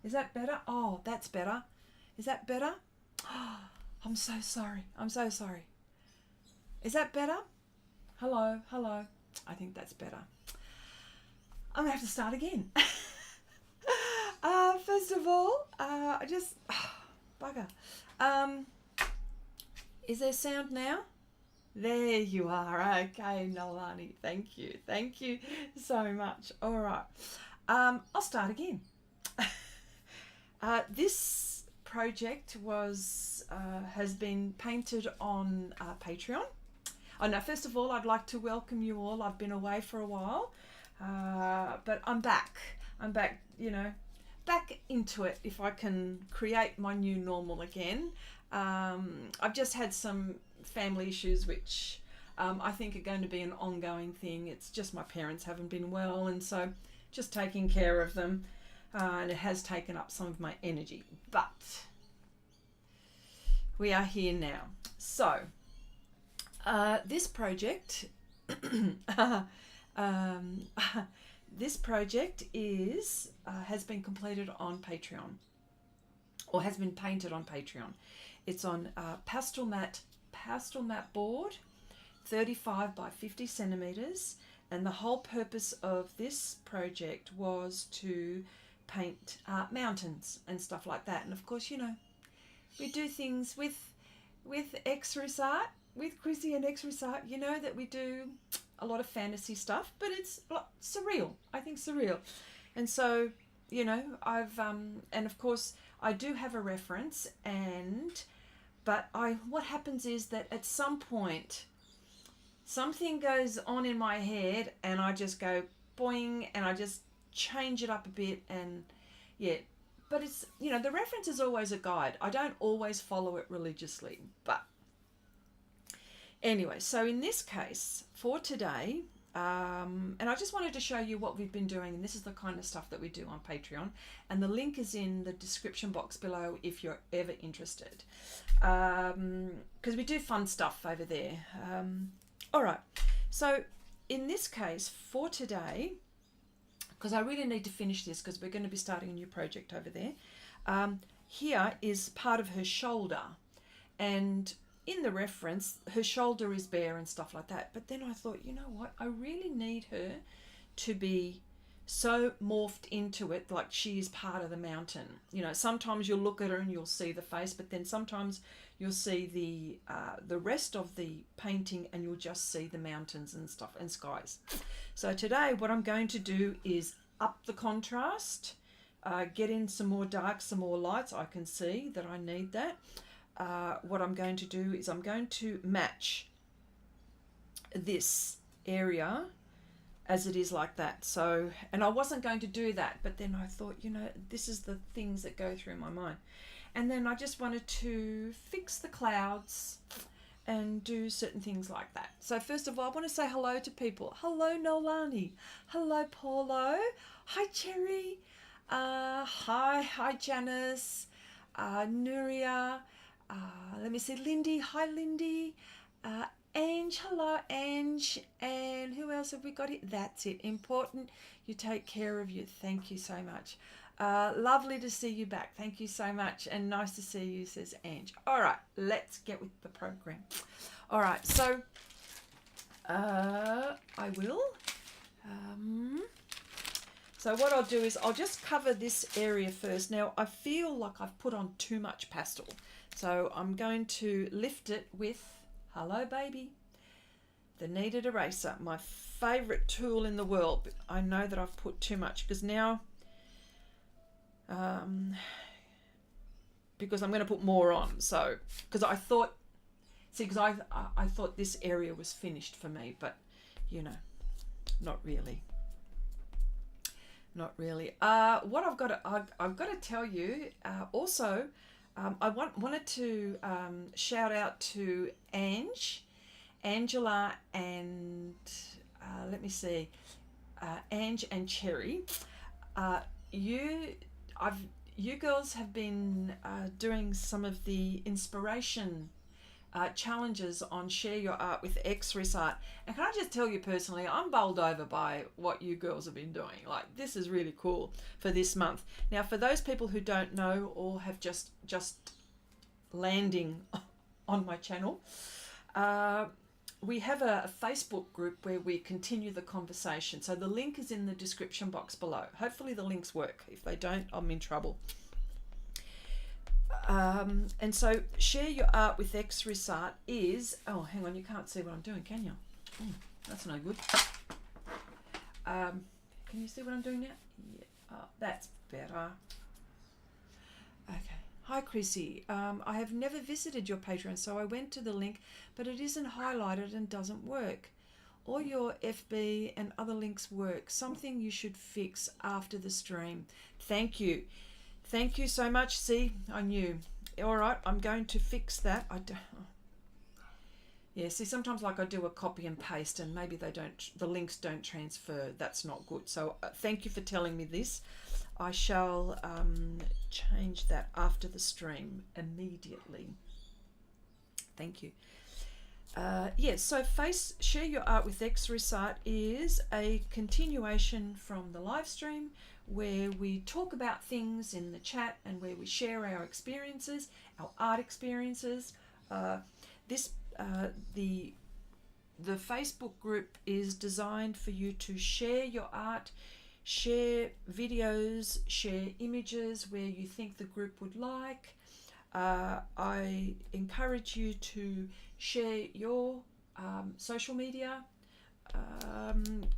Is that better? Oh, that's better. Is that better? Oh, I'm so sorry. I'm so sorry. Is that better? Hello, hello. I think that's better. I'm going to have to start again. First of all, I just... bugger. Is there sound now? There you are. Okay, Nolani. Thank you. Thank you so much. All right. I'll start again. This project has been painted on Patreon. Oh, no, first of all, I'd like to welcome you all. I've been away for a while, but I'm back. I'm back, back into it if I can create my new normal again. I've just had some family issues which I think are going to be an ongoing thing. It's just my parents haven't been well, and so just taking care of them, and it has taken up some of my energy, but we are here now. So this project this project has been completed on Patreon, or has been painted on Patreon. It's on Pastelmat board, 35 by 50 centimeters, and the whole purpose of this project was to paint mountains and stuff like that. And of course, we do things with Xrissart, with Chrissy and Xrissart, that we do a lot of fantasy stuff, but it's surreal. I think surreal. And so, I've and of course I do have a reference, but what happens is that at some point something goes on in my head and I just go boing and I just change it up a bit, and but it's, the reference is always a guide. I don't always follow it religiously, but anyway, so in this case for today, and I just wanted to show you what we've been doing, and this is the kind of stuff that we do on Patreon, and the link is in the description box below if you're ever interested, because we do fun stuff over there. All right, so in this case for today, because I really need to finish this because we're going to be starting a new project over there, here is part of her shoulder, and in the reference her shoulder is bare and stuff like that. But then I thought, you know what, I really need her to be so morphed into it, like she is part of the mountain. Sometimes you'll look at her and you'll see the face, but then sometimes you'll see the rest of the painting and you'll just see the mountains and stuff and skies. So today what I'm going to do is up the contrast, get in some more dark, some more lights. I can see that I need that. What I'm going to do is I'm going to match this area as it is like that. So, and I wasn't going to do that, but then I thought, this is the things that go through my mind. And then I just wanted to fix the clouds and do certain things like that. So first of all, I want to say hello to people. Hello, Nolani. Hello, Paulo. Hi, Cherry. Hi, Janice. Nuria. Let me see, Lindy. Hi, Lindy. Ange. Hello, Ange. And who else have we got here? That's it. Important you take care of you. Thank you so much. Lovely to see you back. Thank you so much. And nice to see you, says Ange. All right, let's get with the program. All right, so I will. So what I'll do is I'll just cover this area first. Now, I feel like I've put on too much pastel. So I'm going to lift it with, hello baby, the kneaded eraser, my favourite tool in the world. I know that I've put too much because now, because I'm going to put more on. So, because I thought, because I thought this area was finished for me, but not really. Not really. What I've got to tell you also. I wanted to shout out to Angela, and let me see, Ange and Cherry. You girls have been doing some of the inspiration challenges on Share Your Art with Xrissart. And can I just tell you personally, I'm bowled over by what you girls have been doing. Like, this is really cool for this month. Now, for those people who don't know or have just landing on my channel, we have a Facebook group where we continue the conversation. So the link is in the description box below. Hopefully the links work. If they don't, I'm in trouble. And so Share Your Art with Xrissart is, oh, hang on, you can't see what I'm doing, can you? That's no good. Can you see what I'm doing now? Yeah, that's better. Okay. Hi, Chrissy. I have never visited your Patreon, so I went to the link, but it isn't highlighted and doesn't work. All your FB and other links work. Something you should fix after the stream. Thank you. Thank you so much. See, I knew. All right, I'm going to fix that. Yeah, see, sometimes like I do a copy and paste and maybe the links don't transfer. That's not good. So thank you for telling me this. I shall change that after the stream immediately. Thank you. Yes, so Share Your Art with Xrissart is a continuation from the live stream where we talk about things in the chat and where we share our experiences, our art experiences. The Facebook group is designed for you to share your art, share videos, share images where you think the group would like. I encourage you to share your social media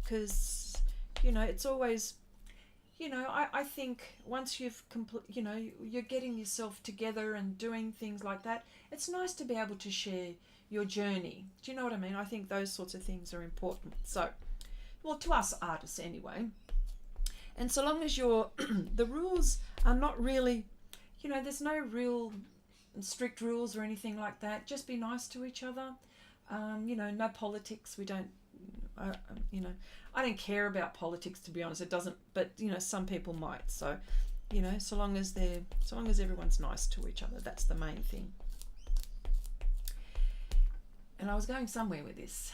because, you know, it's always, you know, I think once you've you're getting yourself together and doing things like that, it's nice to be able to share your journey. Do you know what I mean? I think those sorts of things are important. So, well, to us artists anyway. And so long as you're, the rules are not really, you know, there's no real strict rules or anything like that. Just be nice to each other. You know, no politics. We don't, you know, I don't care about politics, to be honest. It doesn't, but you know, some people might. So, you know, so long as everyone's nice to each other, that's the main thing. And I was going somewhere with this.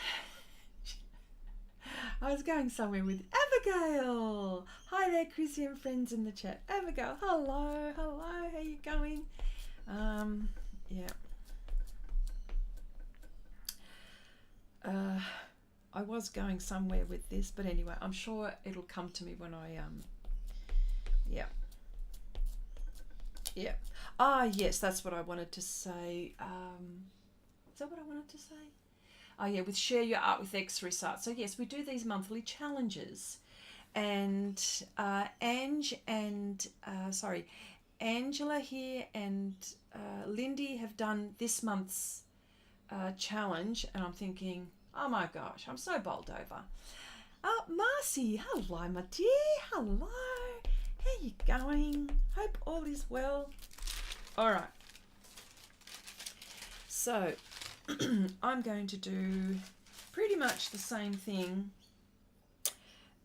I was going somewhere with Abigail. Hi there, Chrissy and friends in the chat. Abigail, hello, how you going? Yeah. I was going somewhere with this, but anyway, I'm sure it'll come to me when I, yeah. Yeah. Ah, yes, that's what I wanted to say. Is that what I wanted to say? Oh yeah, with Share Your Art with Xrissart. So yes, we do these monthly challenges, and Angela here and Lindy have done this month's challenge, and I'm thinking, oh my gosh, I'm so bowled over. Marcy, hello my dear, hello. How you going? Hope all is well. All right. So I'm going to do pretty much the same thing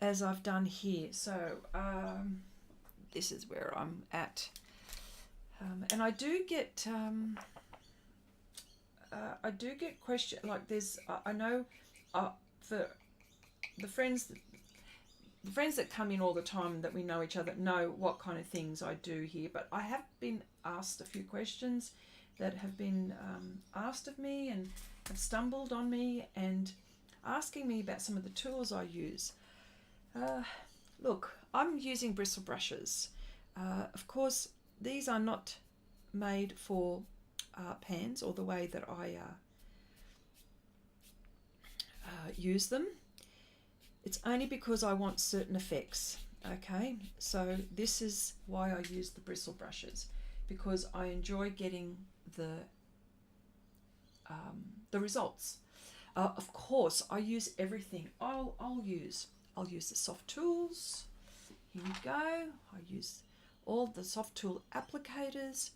as I've done here. So this is where I'm at, and I do get questions like there's I know for the friends that come in all the time that we know each other know what kind of things I do here, but I have been asked a few questions that have been asked of me and have stumbled on me and asking me about some of the tools I use. Look, I'm using bristle brushes. Of course, these are not made for pans or the way that I use them. It's only because I want certain effects. Okay, so this is why I use the bristle brushes, because I enjoy getting the results. Of course, I use everything. I'll use the soft tools. Here we go. I use all the soft tool applicators.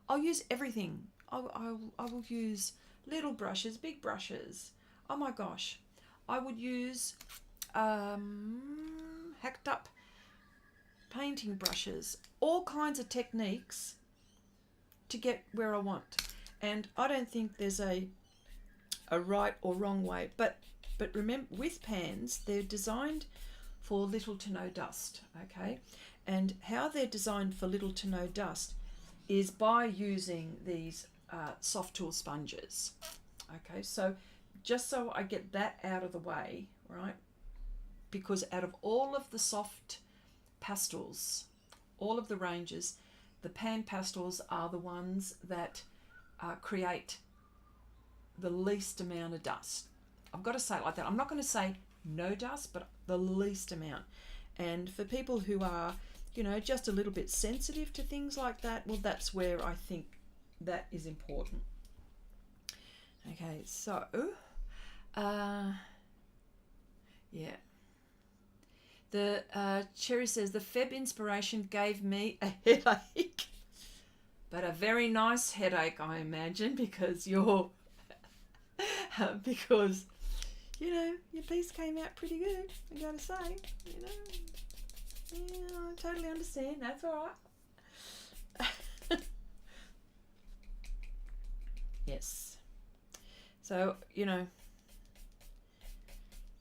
I'll use everything. I will use little brushes, big brushes. Oh my gosh, I would use hacked up painting brushes, all kinds of techniques to get where I want. And I don't think there's a a right or wrong way, but remember, with pans, they're designed for little to no dust, okay? And how they're designed for little to no dust is by using these soft tool sponges, okay? So just so I get that out of the way, right? Because out of all of the soft pastels, all of the ranges, the PanPastels are the ones that create the least amount of dust. I've got to say it like that. I'm not going to say no dust, but the least amount. And for people who are, you know, just a little bit sensitive to things like that, well, that's where I think that is important. Okay, so, yeah. The Cherry says, the Feb inspiration gave me a headache, but a very nice headache, I imagine, because you're, because, you know, your piece came out pretty good, I gotta say, you know. Yeah, I totally understand, that's all right. Yes. So, you know,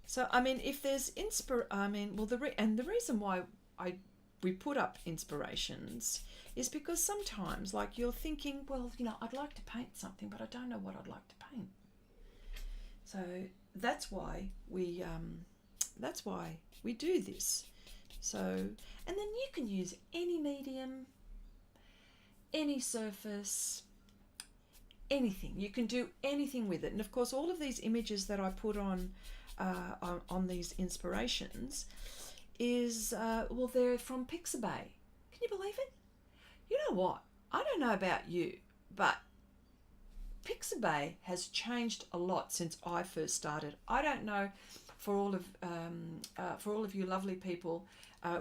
so, I mean, if there's the reason why we put up inspirations is because sometimes, like, you're thinking, well, you know, I'd like to paint something, but I don't know what I'd like to paint. So that's why we do this. So, and then you can use any medium, any surface, anything. You can do anything with it. And of course, all of these images that I put on these inspirations is, well, they're from Pixabay. Can you believe it? You know what? I don't know about you, but Pixabay has changed a lot since I first started. I don't know for all of you lovely people,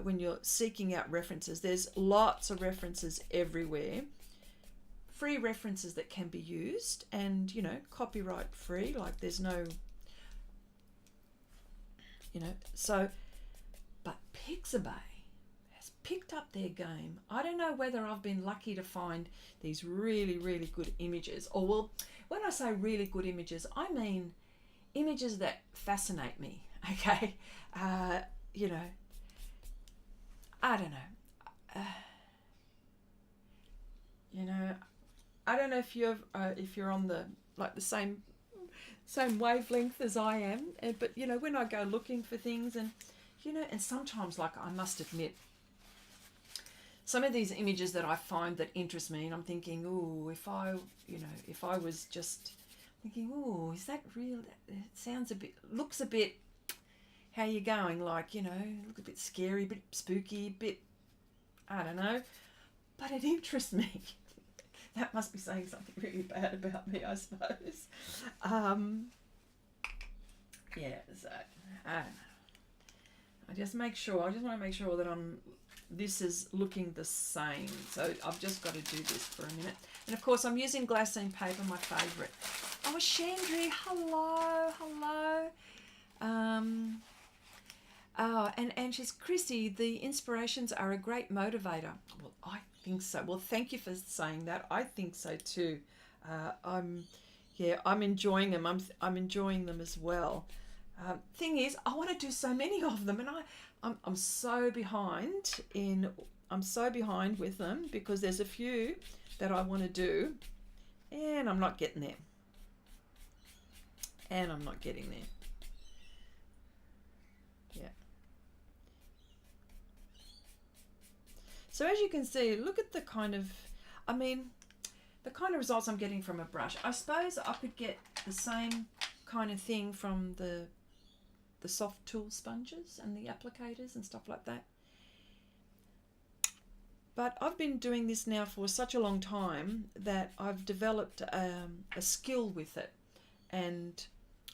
when you're seeking out references, there's lots of references everywhere. Free references that can be used, and, you know, copyright free, like there's no, you know, so, but Pixabay has picked up their game. I don't know whether I've been lucky to find these really, really good images, or, well, when I say really good images, I mean images that fascinate me, okay? You know, I don't know. You know, I don't know if you're on the, like, the same wavelength as I am, but, you know, when I go looking for things, and, you know, and sometimes, like, I must admit, some of these images that I find that interest me, and I'm thinking, oh, if I was just thinking, oh, is that real? It sounds a bit, looks a bit, how you going? Like, you know, look a bit scary, a bit spooky, a bit, I don't know, but it interests me. That must be saying something really bad about me, I suppose. Yeah, so, I don't know. I just want to make sure that this is looking the same. So I've just got to do this for a minute. And of course, I'm using glassine paper, my favourite. Oh, Chandri, hello. And she's, Chrissy, the inspirations are a great motivator. Well, I think so. Well, thank you for saying that. I think so too. I'm enjoying them. I'm enjoying them as well. Thing is, I want to do so many of them, and I'm so behind with them, because there's a few that I want to do, and I'm not getting there. Yeah. So as you can see, look at the kind of, the kind of results I'm getting from a brush. I suppose I could get the same kind of thing from the soft tool sponges and the applicators and stuff like that. But I've been doing this now for such a long time that I've developed a skill with it, and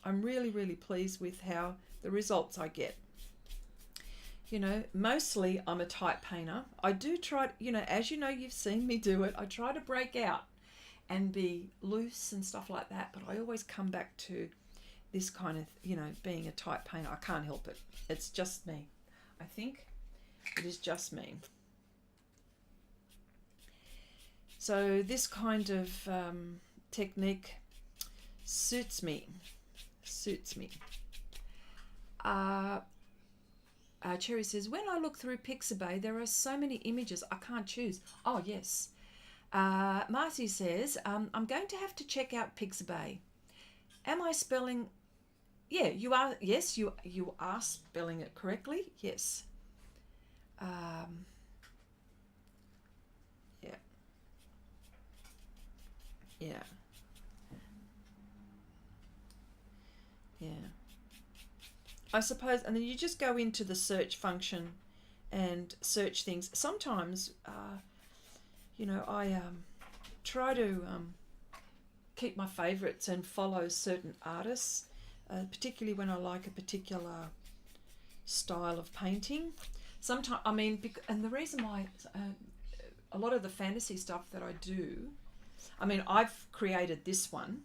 I'm really, really pleased with how the results I get. You know, mostly I'm a tight painter. I do try, you know, as you know, you've seen me do it, I try to break out and be loose and stuff like that, but I always come back to this kind of, you know, being a tight painter. I can't help it. It's just me. I think it is just me. So this kind of technique Suits me. Suits me. Cherry says, when I look through Pixabay, there are so many images I can't choose. Oh, yes. Marcy says, I'm going to have to check out Pixabay. Am I spelling... Yeah, you are. Yes, you are spelling it correctly. Yes. Yeah. Yeah. Yeah. I suppose, and then you just go into the search function and search things. Sometimes, you know, I try to keep my favourites and follow certain artists, particularly when I like a particular style of painting. Sometimes, I mean, and the reason why a lot of the fantasy stuff that I do, I mean, I've created this one.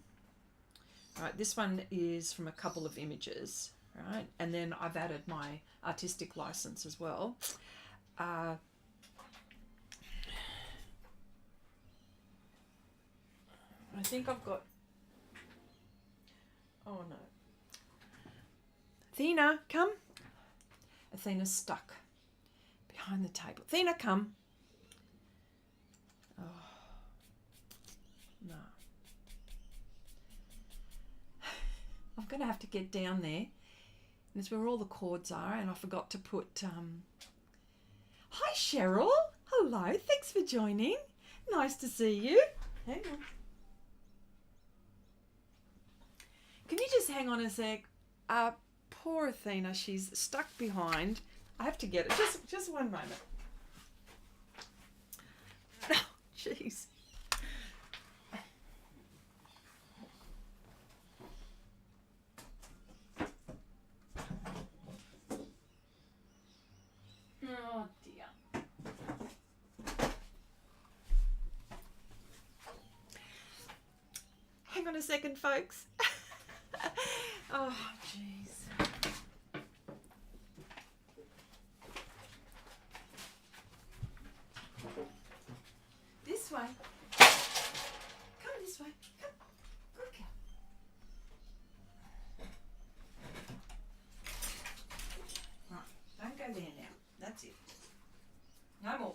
Right, this one is from a couple of images, right, and then I've added my artistic license as well. I think I've got... Oh no. Athena, come. Athena's stuck behind the table. Athena, come. Oh, no. I'm going to have to get down there. And it's where all the cords are, and I forgot to put... Hi, Cheryl. Hello. Thanks for joining. Nice to see you. Hang on. Can you just hang on a sec? Poor Athena. She's stuck behind. I have to get it. Just one moment. Oh, jeez. Oh dear. Hang on a second, folks. Oh, jeez. This way. Come this way. Come. Good girl. Right. Don't go there now. That's it. No more.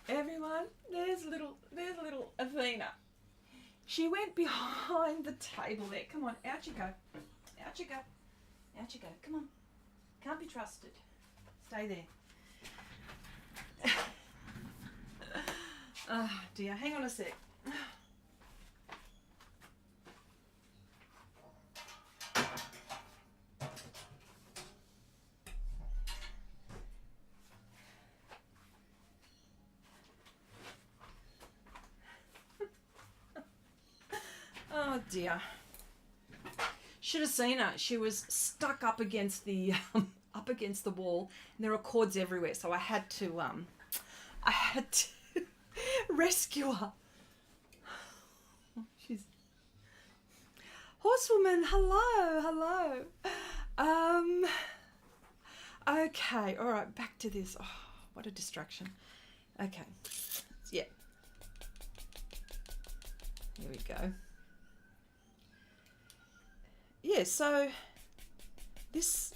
Everyone, there's little Athena. She went behind the table there. Come on, out you go. Out you go. Out you go. Come on. Can't be trusted. Stay there. Oh dear, hang on a sec. Oh dear. Should have seen her. She was stuck up against the wall, and there are cords everywhere. So I had to rescue her. She's Horsewoman. Hello. Okay. All right. Back to this. Oh, what a distraction. Okay. Yeah. Here we go. Yeah, so this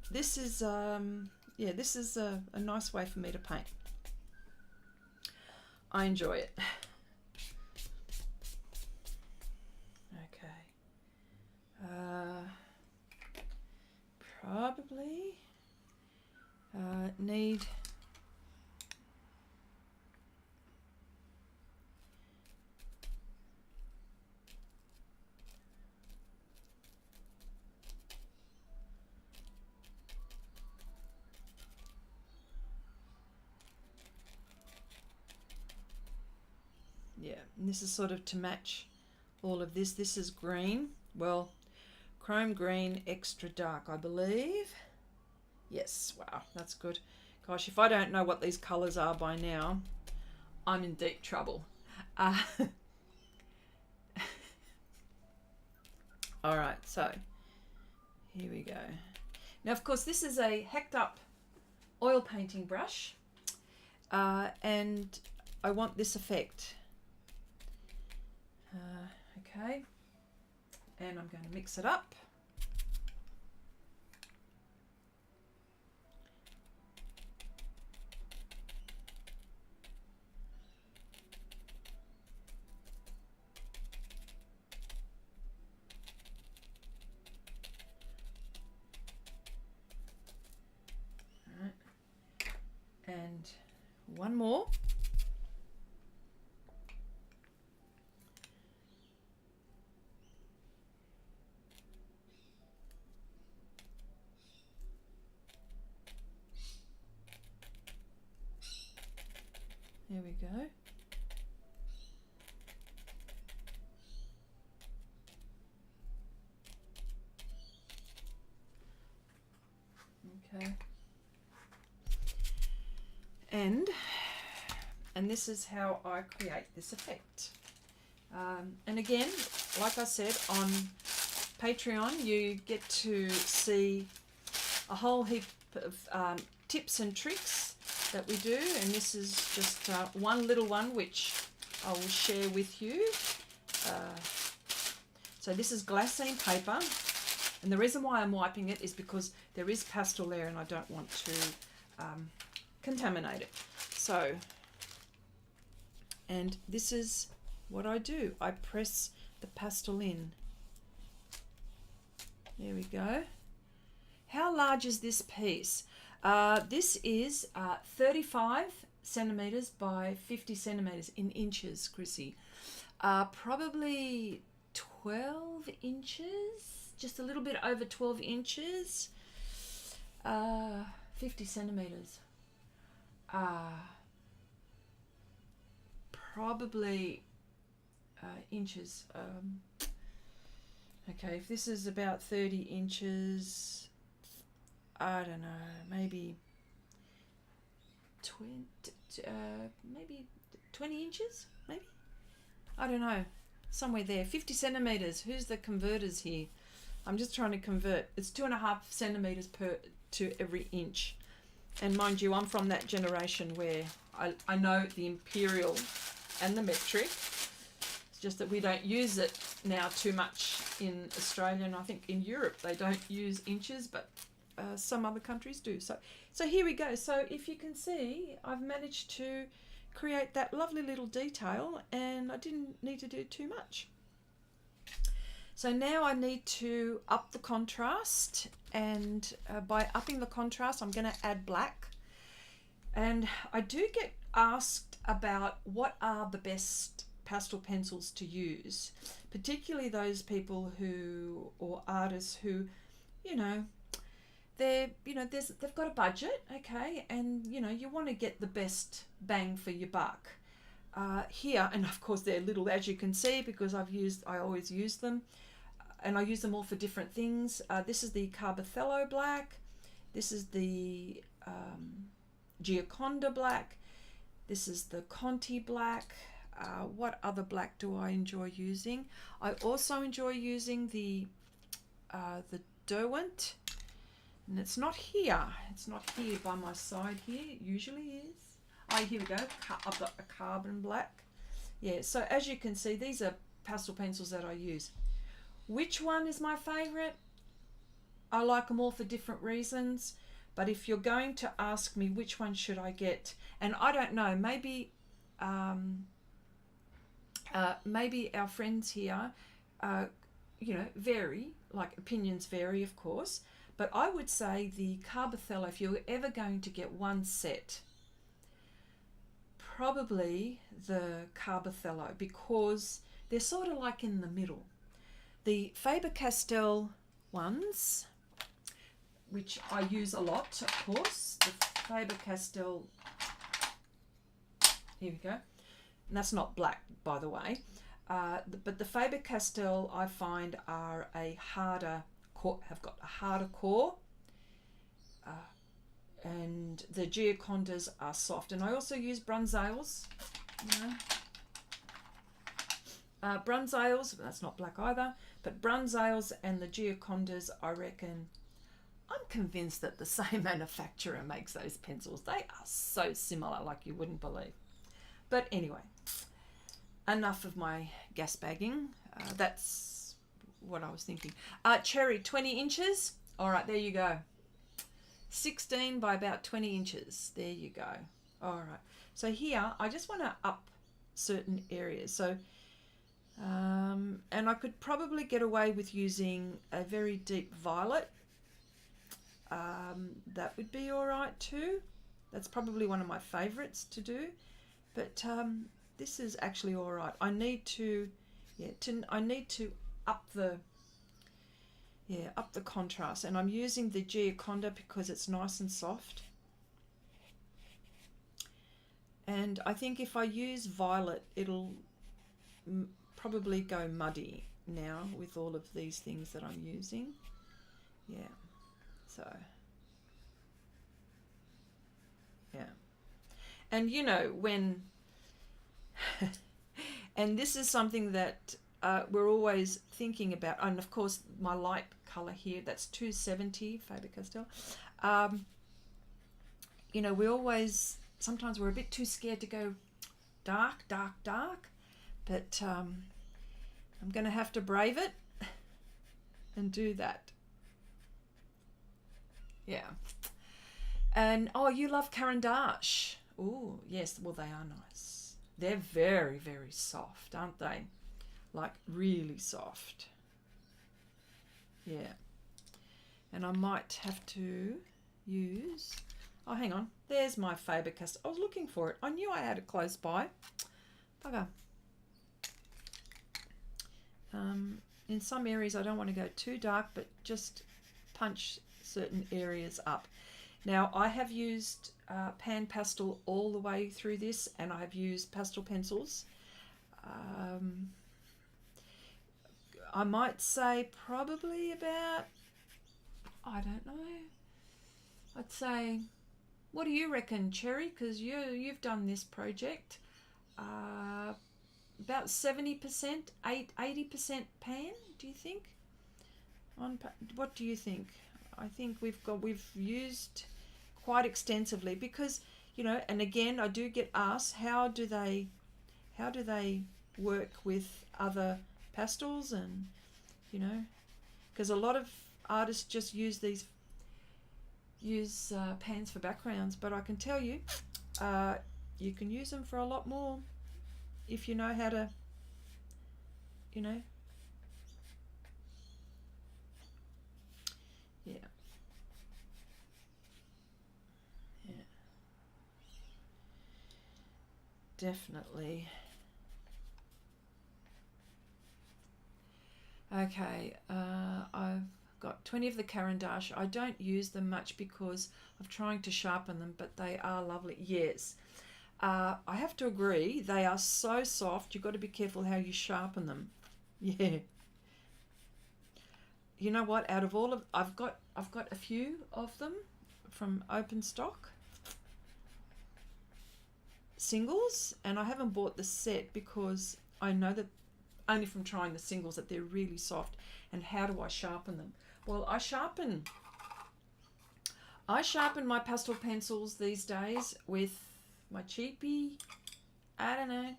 is this is a nice way for me to paint. I enjoy it. Okay. Probably need and this is sort of to match all of this. This is green. Well, chrome green extra dark, I believe. Yes, wow, that's good. Gosh, if I don't know what these colours are by now, I'm in deep trouble. All right, so Here we go. Now, of course, this is a hacked up oil painting brush, and I want this effect. Okay, and I'm going to mix it up. And one more. There we go. Okay. And this is how I create this effect. And again, like I said, on Patreon, you get to see a whole heap of tips and tricks that we do. And this is just one little one, which I will share with you. So this is glassine paper. And the reason why I'm wiping it is because there is pastel there and I don't want to contaminate it. So, and this is what I do. I press the pastel in. There we go. How large is this piece? This is 35 centimeters by 50 centimeters in inches, Chrissy. Probably 12 inches, just a little bit over 12 inches. 50 centimeters. Probably inches. Okay, if this is about 30 inches, I don't know, maybe 20 inches, maybe? I don't know, somewhere there. 50 centimeters. Who's the converters here? I'm just trying to convert. It's 2.5 centimeters to every inch. And mind you, I'm from that generation where I know the imperial and the metric. It's just that we don't use it now too much in Australia, and I think in Europe they don't use inches, but some other countries do. So here we go. So if you can see, I've managed to create that lovely little detail, and I didn't need to do too much. So now I need to up the contrast, and by upping the contrast, I'm going to add black. And I do get asked about what are the best pastel pencils to use, particularly those people who, or artists who, they've got a budget, okay, and you want to get the best bang for your buck. Here, and of course they're little, as you can see, because I always use them. And I use them all for different things. This is the Carbothello black. This is the Gioconda black. This is the Conte black. What other black do I enjoy using? I also enjoy using the Derwent. And it's not here. It's not here by my side here. It usually is. Oh, here we go. I've got a carbon black. Yeah, so as you can see, these are pastel pencils that I use. Which one is my favorite? I like them all for different reasons, but if you're going to ask me which one should I get, and I don't know, maybe maybe our friends here vary, like opinions vary, of course, but I would say the Carbothello, if you're ever going to get one set, probably the Carbothello, because they're sort of like in the middle. The Faber Castell ones, which I use a lot, of course, the Faber Castell, here we go, and that's not black, by the way, but the Faber Castell I find are a harder core, have got a harder core, and the Giocondas are soft, and I also use Bruynzeels, Bruynzeels, that's not black either, but Bruynzeels and the Giocondas, I reckon, I'm convinced that the same manufacturer makes those pencils. They are so similar, like you wouldn't believe. But anyway, enough of my gas bagging. That's what I was thinking. Cherry, 20 inches. All right, there you go. 16 by about 20 inches. There you go. All right. So here, I just want to up certain areas. So, and I could probably get away with using a very deep violet. That would be all right too. That's probably one of my favorites to do. But this is actually all right. I need to, I need to up the contrast, and I'm using the Gioconda because it's nice and soft. And I think if I use violet, it'll probably go muddy now with all of these things that I'm using. Yeah, so yeah. And you know, when and this is something that we're always thinking about, and of course my light color here, that's 270 Faber Castell. You know, we always, sometimes we're a bit too scared to go dark, but I'm going to have to brave it and do that. Yeah. And oh, you love Carandash. Oh, yes, well, they are nice. They're very, very soft, aren't they? Like really soft. Yeah. And I might have to use, oh, hang on, there's my Faber Castell. I was looking for it. I knew I had it close by. Bugger. In some areas I don't want to go too dark, but just punch certain areas up. Now I have used pan pastel all the way through this, and I have used pastel pencils. I might say probably about, I don't know, I'd say, what do you reckon, Cherry? Because you've done this project. About 70%, 80% pan, do you think? What do you think? I think we've used quite extensively, because, you know, and again, I do get asked, how do they work with other pastels, and, you know, because a lot of artists just use pans for backgrounds, but I can tell you, you can use them for a lot more if you know how to, you know. Yeah. Yeah. Definitely. Okay, I've got 20 of the Carandash. I don't use them much because of trying to sharpen them, but they are lovely. Yes. I have to agree, they are so soft. You've got to be careful how you sharpen them. Yeah. You know what? Out of all of, I've got a few of them from open stock singles, and I haven't bought the set because I know that only from trying the singles that they're really soft. And how do I sharpen them? Well, I sharpen my pastel pencils these days with my cheapy, I don't know,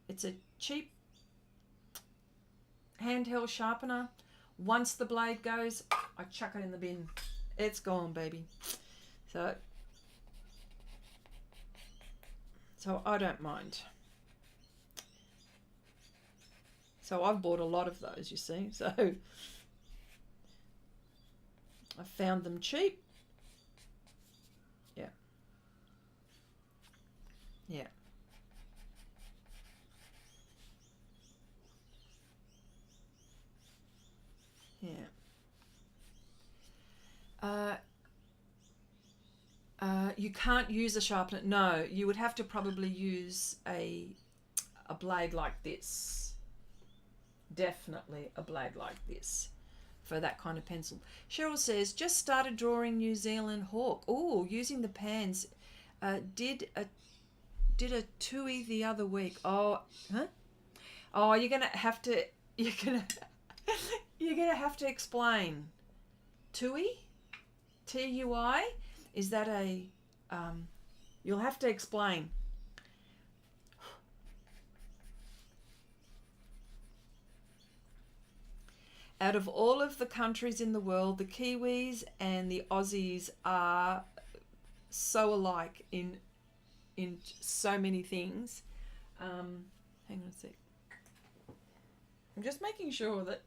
it's a cheap handheld sharpener. Once the blade goes, I chuck it in the bin. It's gone, baby. So I don't mind. So I've bought a lot of those, you see. So I found them cheap. Yeah. Yeah. Yeah. You can't use a sharpener. No, you would have to probably use a blade like this. Definitely a blade like this for that kind of pencil. Cheryl says, just started drawing New Zealand hawk. Oh, using the pans. Did a tui the other week. Oh, huh? Oh, you're gonna have to. You're gonna. You're gonna have to explain. Tui, T-U-I. Is that a? You'll have to explain. Out of all of the countries in the world, the Kiwis and the Aussies are so alike in so many things. Hang on a sec. I'm just making sure that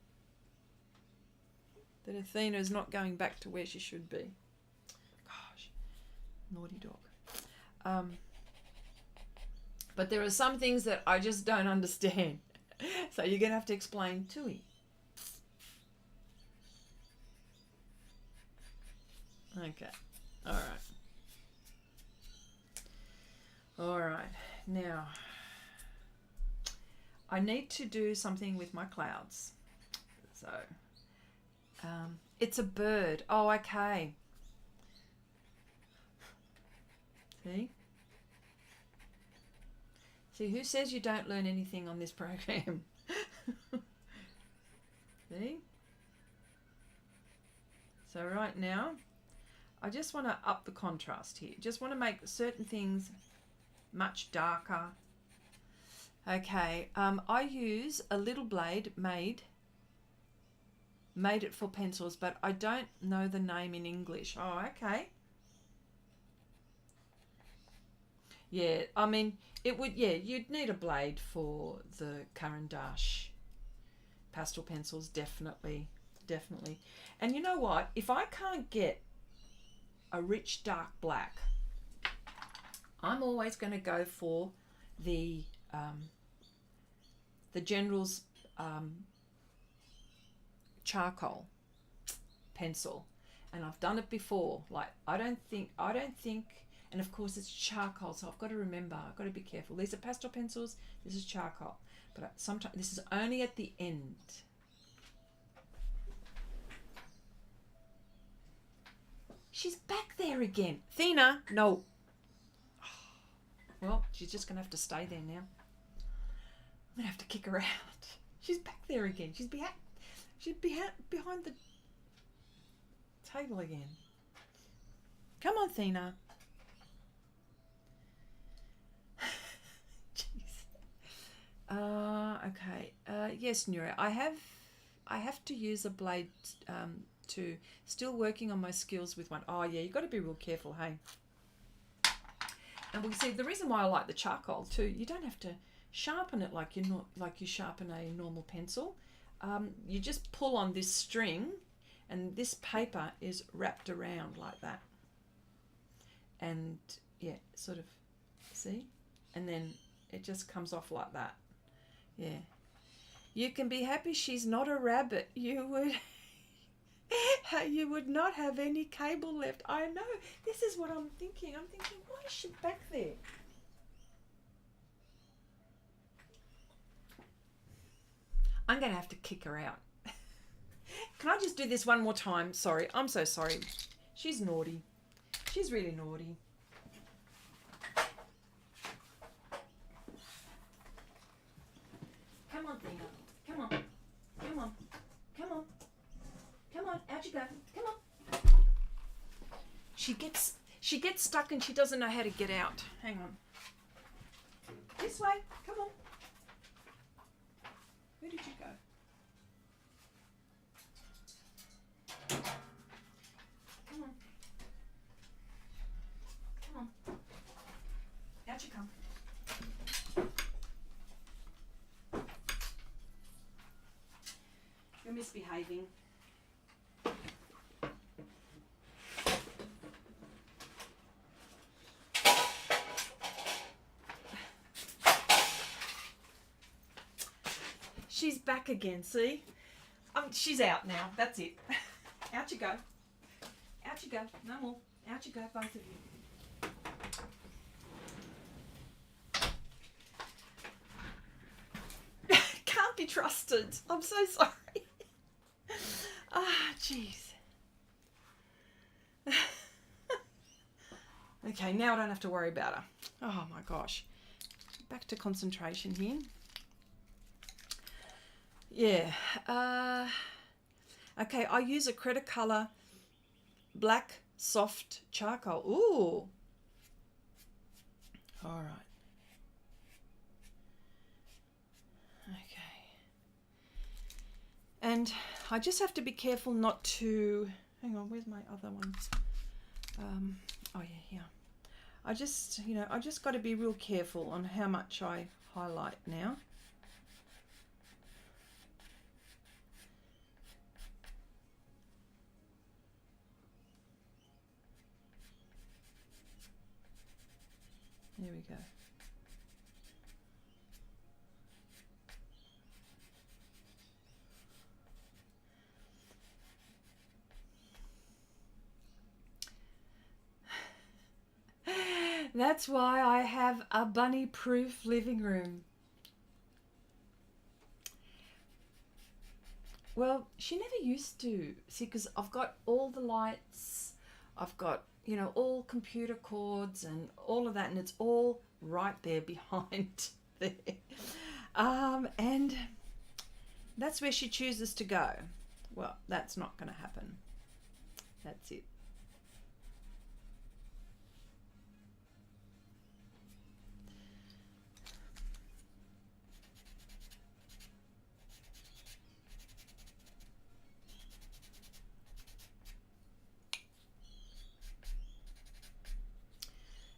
Athena is not going back to where she should be. Gosh, naughty dog. But there are some things that I just don't understand. So you're going to have to explain Tui. Okay. All right. All right. Now, I need to do something with my clouds. So, it's a bird. Oh, okay. See? See, who says you don't learn anything on this program? See? So right now, I just want to up the contrast here. Just want to make certain things much darker. Okay, I use a little blade made it for pencils, but I don't know the name in English. Oh, okay. Yeah, I mean, it would, yeah, you'd need a blade for the Caran d'Ache pastel pencils, definitely, definitely. And you know what? If I can't get a rich dark black, I'm always going to go for the General's charcoal pencil, and I've done it before. Like I don't think, and of course it's charcoal, so I've got to remember, I've got to be careful. These are pastel pencils, this is charcoal, but sometimes this is only at the end. She's back there again. Athena, no. Well, she's just going to have to stay there now. I'm going to have to kick her out. She's back there again. She's behind the table again. Come on, Athena. Jeez. Okay. Yes, Nura. I have to use a blade to still working on my skills with one. Oh yeah, you've got to be real careful, hey. And we see the reason why I like the charcoal too. You don't have to sharpen it like you sharpen a normal pencil. You just pull on this string, and this paper is wrapped around like that. And yeah, sort of, see, and then it just comes off like that. Yeah, you can be happy she's not a rabbit. You would not have any cable left. I know. This is what I'm thinking. I'm thinking, why is she back there? I'm going to have to kick her out. Can I just do this one more time? Sorry. I'm so sorry. She's naughty. She's really naughty. Come on, Thina. Come on. Come on. Come on. Come on, out you go. Come on. She gets stuck and she doesn't know how to get out. Hang on. This way. Come on. Where did you go? Come on. Come on. Out you come. You're misbehaving. She's back again, see? She's out now. That's it. Out you go. Out you go. No more. Out you go, both of you. Can't be trusted. I'm so sorry. Jeez. Okay, now I don't have to worry about her. Oh my gosh. Back to concentration here. Yeah. Okay, I use a Cretacolor black soft charcoal. Ooh. All right. Okay. And I just have to be careful not to, hang on, where's my other one? Oh yeah, here. I just, you know, I just got to be real careful on how much I highlight now. There we go. That's why I have a bunny-proof living room. Well, she never used to. See, because I've got all the lights, I've got, you know, all computer cords and all of that, and it's all right there behind there. And that's where she chooses to go. Well, that's not going to happen. That's it.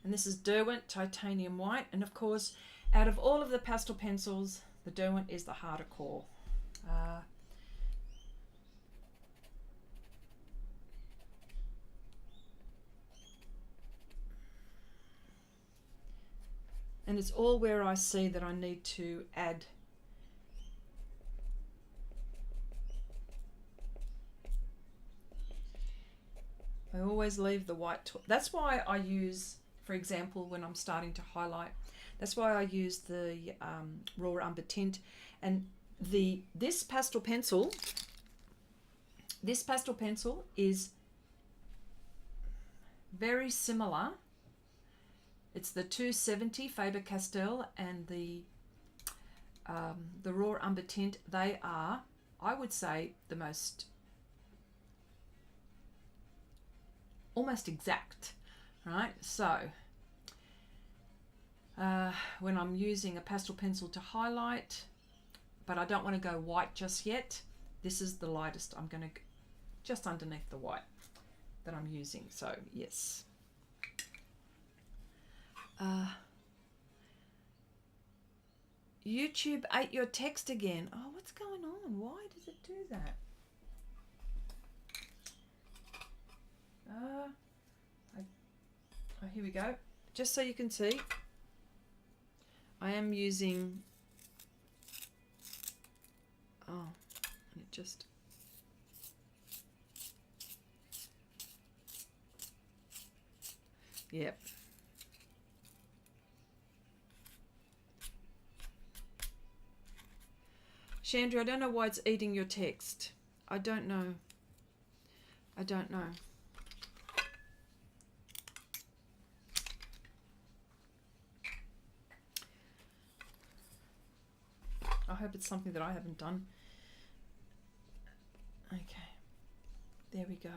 And this is Derwent Titanium White. And of course, out of all of the pastel pencils, the Derwent is the harder core. And it's all where I see that I need to add I always leave the white. That's why I use, for example, when I'm starting to highlight, that's why I use the raw umber tint. And this pastel pencil is very similar. It's the 270 Faber Castell and the raw umber tint. They are, I would say, the most almost exact, right? So when I'm using a pastel pencil to highlight, but I don't want to go white just yet, this is the lightest. I'm going to just underneath the white that I'm using. So yes. YouTube ate your text again. Oh, what's going on? Why does it do that? Oh, here we go. Just so you can see, I am using, and it just, yep. Chandra, I don't know why it's eating your text. I don't know. I don't know. I hope it's something that I haven't done. Okay. There we go.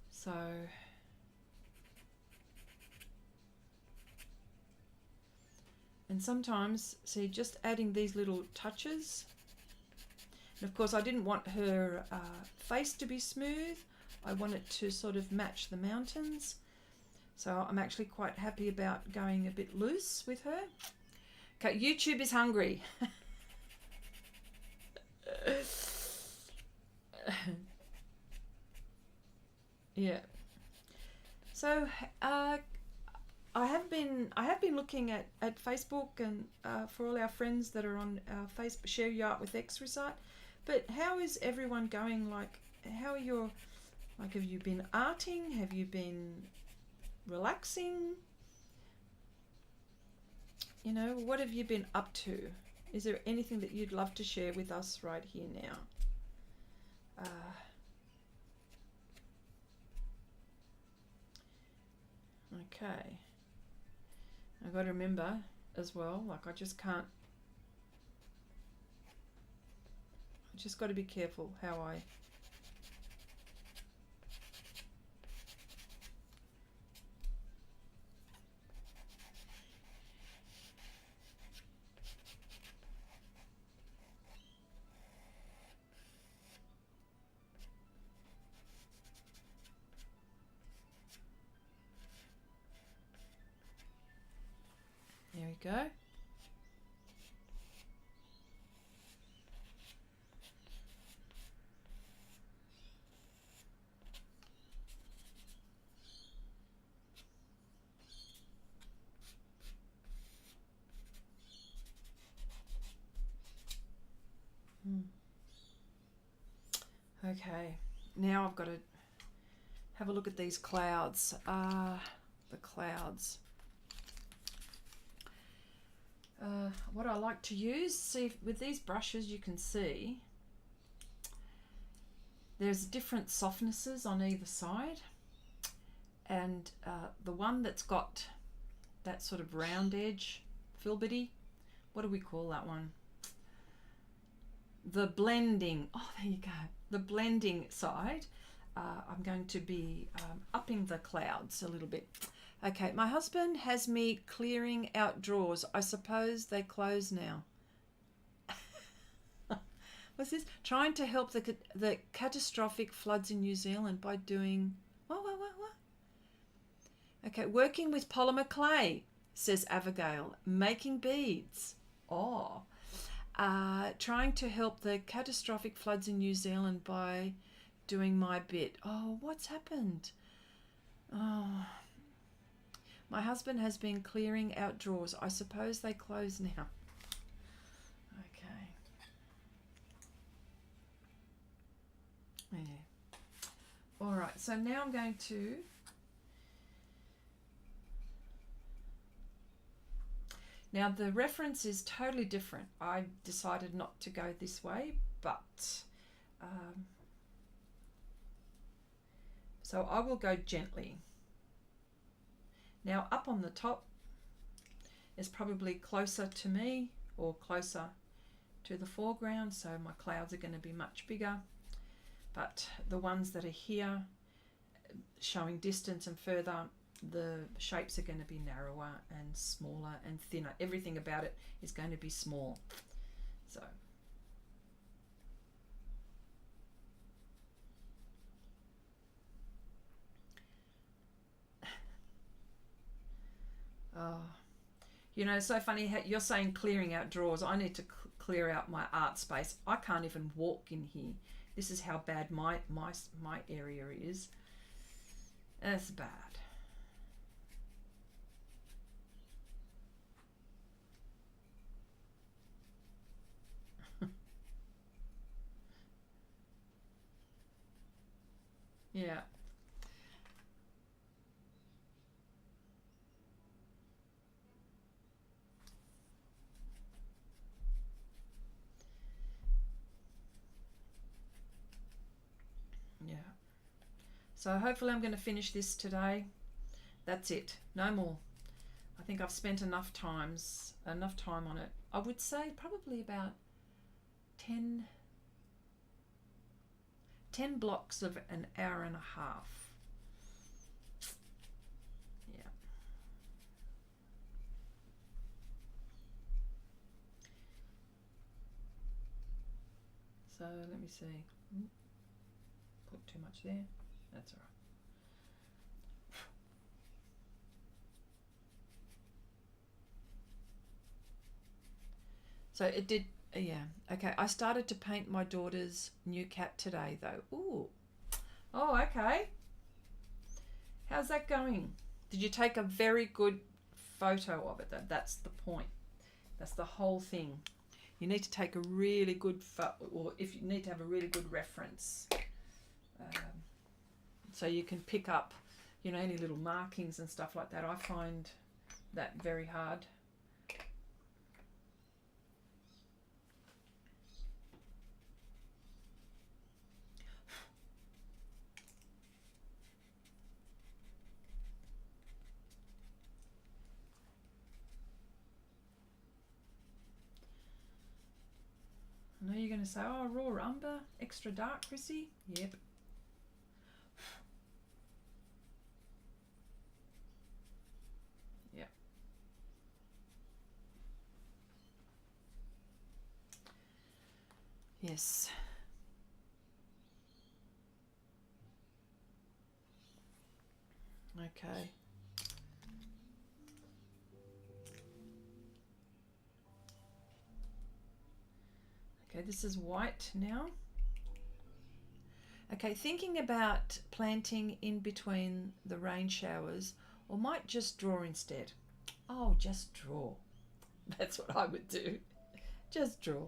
So and sometimes, see, just adding these little touches. And of course, I didn't want her face to be smooth. I want it to sort of match the mountains. So I'm actually quite happy about going a bit loose with her. Okay, YouTube is hungry. Yeah. So I have been looking at Facebook and for all our friends that are on our Facebook, Share Your Art with Xrissart. But how is everyone going? Like, how are your, like, have you been arting? Have you been relaxing? You know, what have you been up to? Is there anything that you'd love to share with us right here now? Okay. I've got to remember as well, like I just can't. Just got to be careful how I... There we go. Okay, now I've got to have a look at these clouds. The clouds. What I like to use, see if, with these brushes you can see there's different softnesses on either side, and the one that's got that sort of round edge, filberty, what do we call that one? The blending, oh there you go, the blending side, I'm going to be upping the clouds a little bit. Okay, my husband has me clearing out drawers. I suppose they close now. What's this? Trying to help the catastrophic floods in New Zealand by doing... What? Okay, working with polymer clay, says Abigail. Making beads. Oh. Trying to help the catastrophic floods in New Zealand by doing my bit. Oh, what's happened? Oh... My husband has been clearing out drawers. I suppose they close now. Okay. Yeah. All right, so now I'm going to... Now the reference is totally different. I decided not to go this way, but... so I will go gently. Now up on the top is probably closer to me or closer to the foreground, so my clouds are going to be much bigger, but the ones that are here showing distance and further, the shapes are going to be narrower and smaller and thinner. Everything about it is going to be small. So oh, you know, it's so funny how you're saying clearing out drawers. I need to clear out my art space. I can't even walk in here. This is how bad my area is. That's bad. Yeah. Yeah. So hopefully I'm going to finish this today. That's it. No more. I think I've spent enough time on it. I would say probably about 10 blocks of an hour and a half. Yeah. So let me see. Put too much there. That's all right. So it did, yeah. Okay, I started to paint my daughter's new cat today though. Ooh. Oh, okay. How's that going? Did you take a very good photo of it? That's the point. That's the whole thing. You need to take a really good or if you need to have a really good reference. So you can pick up, you know, any little markings and stuff like that. I find that very hard. I know you're going to say, oh, raw umber, extra dark, Chrissy. Yep. Yep. Yes. Okay. Okay, this is white now. Okay, thinking about planting in between the rain showers, or might just draw instead. Oh, just draw. That's what I would do. Just draw.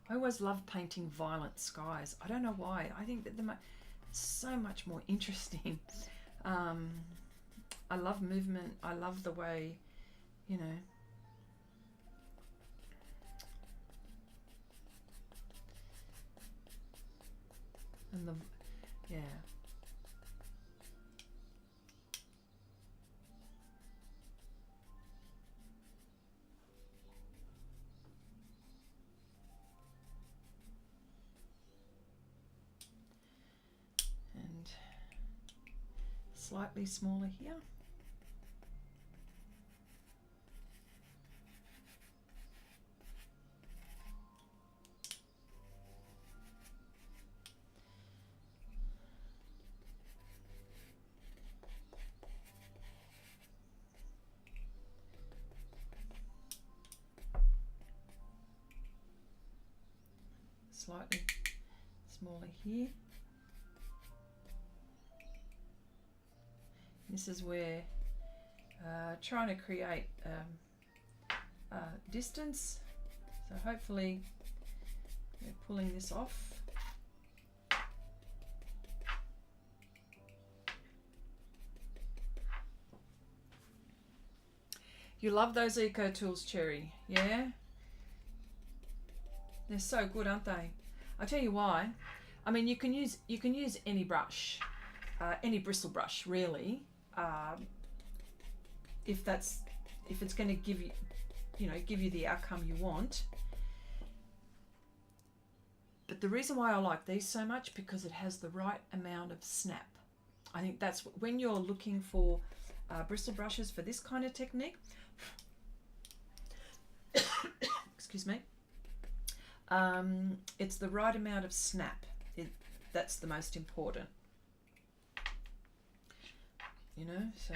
I always love painting violent skies. I don't know why. I think that they're so much more interesting. I love movement. I love the way, you know. And the, yeah. And slightly smaller here. Slightly smaller here. This is where trying to create distance. So hopefully we're pulling this off. You love those Eco Tools, Cherry, yeah? They're so good, aren't they? I'll tell you why. I mean, you can use any brush, any bristle brush, really, if it's going to give you the outcome you want. But the reason why I like these so much, because it has the right amount of snap. I think that's when you're looking for bristle brushes for this kind of technique. Excuse me. It's the right amount of snap. That's the most important. You know, so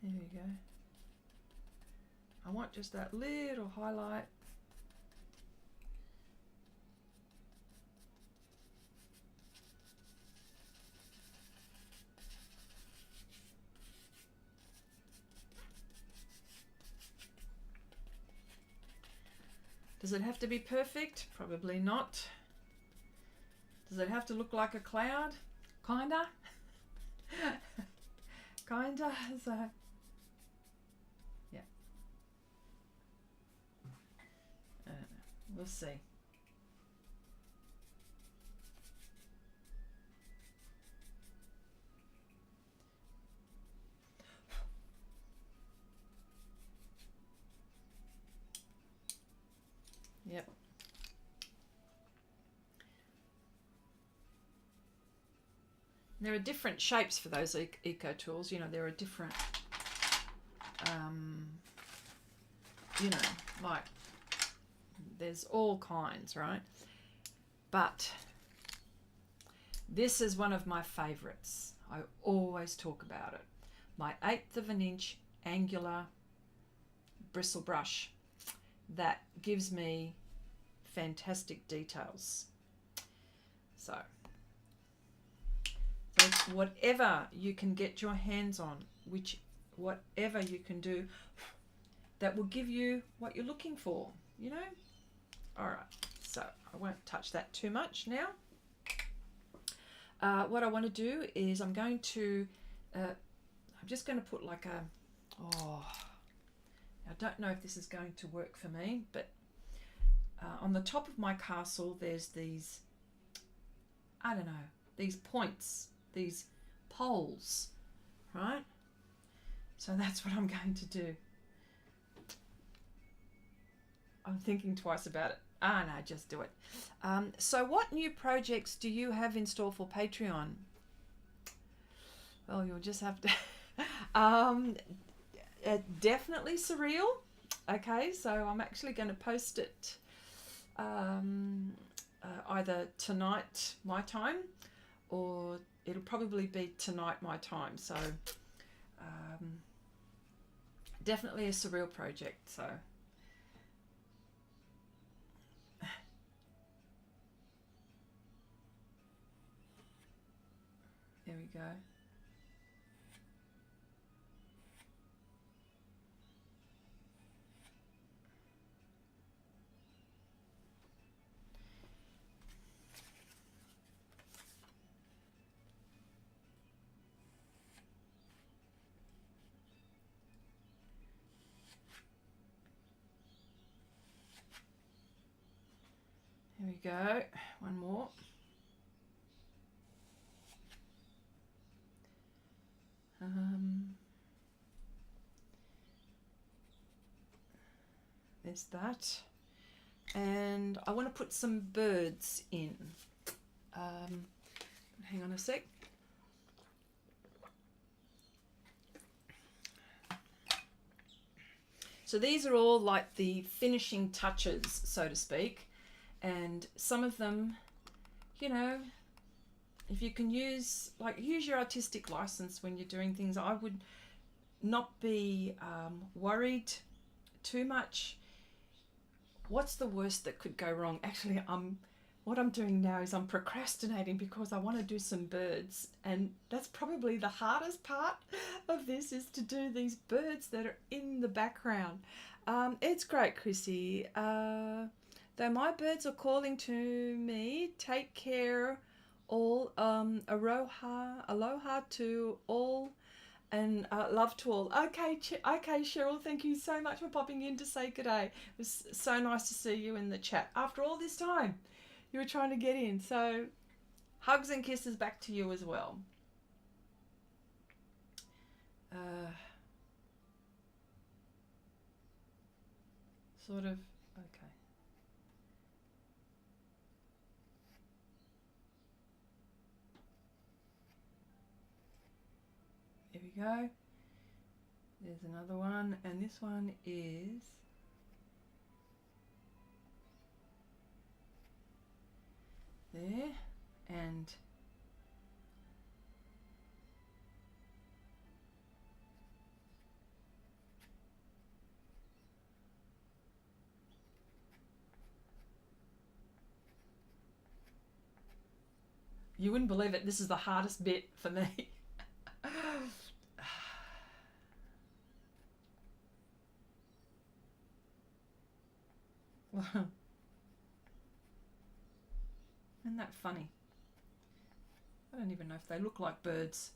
there you go. I want just that little highlight. Does it have to be perfect? Probably not. Does it have to look like a cloud? Kinda. Kinda. So, yeah. I don't know. We'll see. Yep. There are different shapes for those eco tools. You know, there are different you know, like there's all kinds, right? But this is one of my favorites. I always talk about it. My 1/8 of an inch angular bristle brush that gives me fantastic details. So whatever you can get your hands on, whatever you can do that will give you what you're looking for, you know? All right, so I won't touch that too much now. What I want to do is I'm just going to put like a, I don't know if this is going to work for me, but on the top of my castle there's these, I don't know, these points, these poles, right? So that's what I'm going to do. I'm thinking twice about it. No, just do it. So what new projects do you have in store for Patreon? Well, you'll just have to... definitely surreal. Okay, so I'm actually going to post it either tonight my time, or it'll probably be tonight my time. So definitely a surreal project. So there we go. Here we go, one more. There's that. And I want to put some birds in. Hang on a sec. So these are all like the finishing touches, so to speak. And some of them, you know, if you can use your artistic license when you're doing things. I would not be worried too much. What's the worst that could go wrong? Actually, what I'm doing now is I'm procrastinating because I want to do some birds, and that's probably the hardest part of this, is to do these birds that are in the background. It's great, Chrissy. Though my birds are calling to me, take care all. Aloha to all, and love to all. Okay, Cheryl, thank you so much for popping in to say good day. It was so nice to see you in the chat after all this time. You were trying to get in, so hugs and kisses back to you as well. Sort of, okay. There we go. There's another one, and this one is there, and you wouldn't believe it, this is the hardest bit for me. Isn't that funny? I don't even know if they look like birds.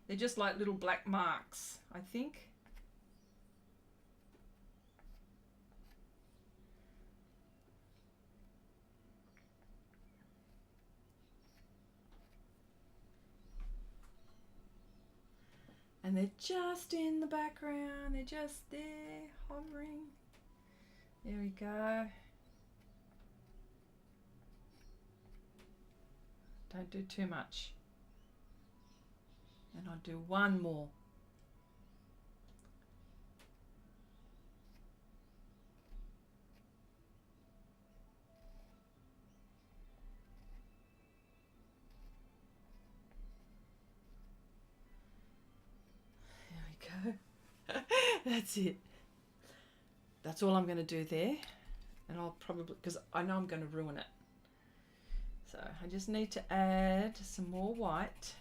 They're just like little black marks, I think. And they're just in the background. They're just there, hovering. There we go. Don't do too much. And I'll do one more. That's it. That's all I'm going to do there. And I'll probably, because I know I'm going to ruin it. So I just need to add some more white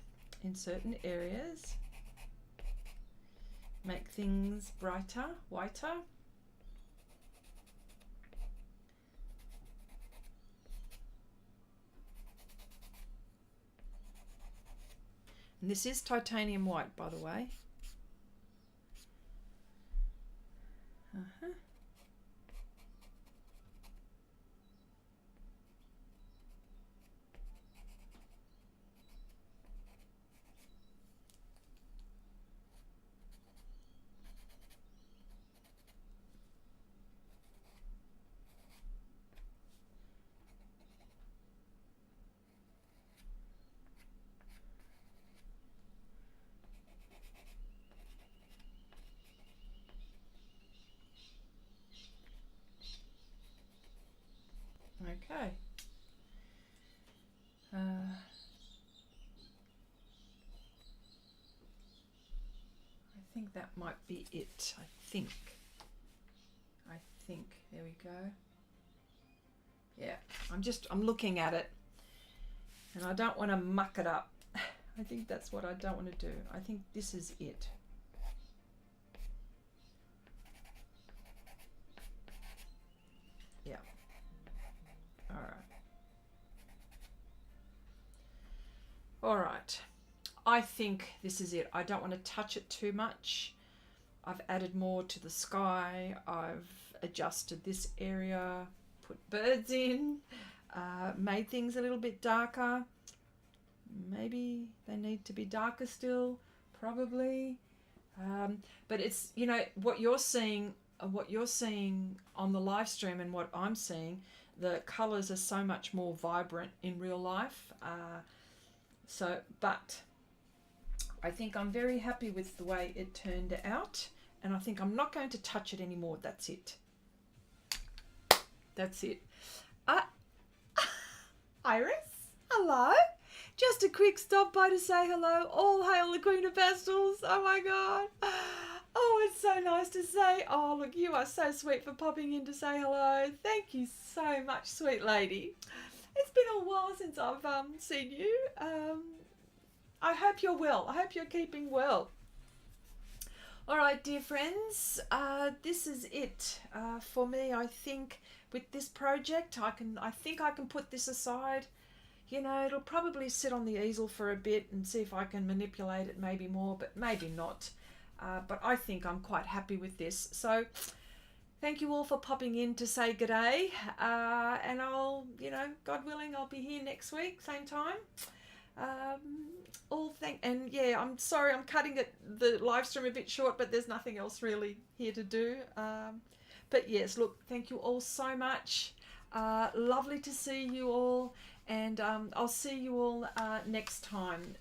in certain areas. Make things brighter, whiter. And this is titanium white, by the way. Okay. I think that might be it. I think. There we go. Yeah, I'm looking at it and I don't want to muck it up. I think that's what I don't want to do. I think this is it. Yeah. All right. All right. I think this is it. I don't want to touch it too much. I've added more to the sky. I've adjusted this area, put birds in, made things a little bit darker. Maybe they need to be darker still, probably. But it's, you know, what you're seeing on the live stream and what I'm seeing, the colors are so much more vibrant in real life. But I think I'm very happy with the way it turned out, and I think I'm not going to touch it anymore. That's it. That's it. Iris, hello. Just a quick stop by to say hello. All hail the Queen of Pastels. Oh my God. Oh, it's so nice to say. Oh, look, you are so sweet for popping in to say hello. Thank you so much, sweet lady. It's been a while since I've seen you. I hope you're well. I hope you're keeping well. All right, dear friends, this is it for me. I think with this project, I think I can put this aside. You know, it'll probably sit on the easel for a bit and see if I can manipulate it maybe more, but maybe not. But I think I'm quite happy with this. So thank you all for popping in to say g'day. And I'll, you know, God willing, I'll be here next week, same time. And yeah, I'm sorry I'm cutting the live stream a bit short, but there's nothing else really here to do. But yes, look, thank you all so much. Lovely to see you all, and I'll see you all next time.